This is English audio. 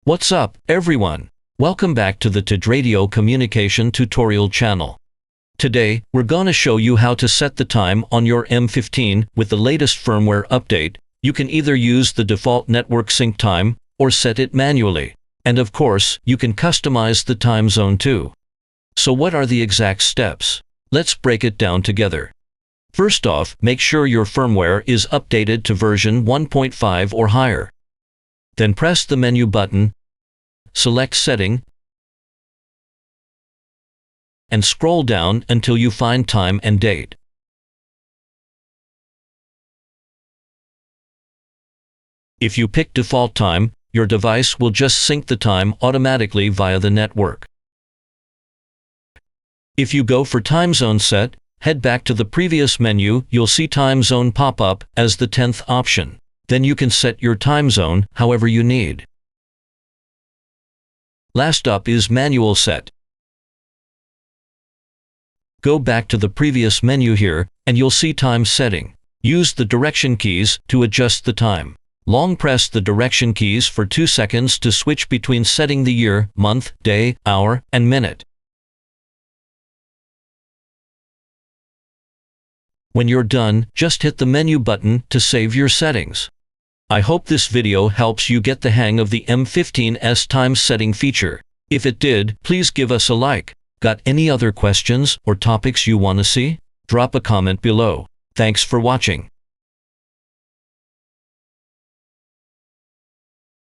What's up, everyone? Welcome back to the TIDRADIO communication tutorial channel. Today, we're gonna show you how to set the time on your M15 with the latest firmware update. You can either use the default network sync time or set it manually. And of course, you can customize the time zone too. So what are the exact steps? Let's break it down together. First off, make sure your firmware is updated to version 1.5 or higher. Then press the menu button, select Setting, and scroll down until you find Time and Date. If you pick default time, your device will just sync the time automatically via the network. If you go for time zone set, head back to the previous menu. You'll see time zone pop up as the 10th option. Then you can set your time zone however you need. Last up is manual set. Go back to the previous menu here, and you'll see time setting. Use the direction keys to adjust the time. Long press the direction keys for 2 seconds to switch between setting the year, month, day, hour, and minute. When you're done, just hit the menu button to save your settings. I hope this video helps you get the hang of the M15's time setting feature. If it did, please give us a like. Got any other questions or topics you want to see? Drop a comment below. Thanks for watching.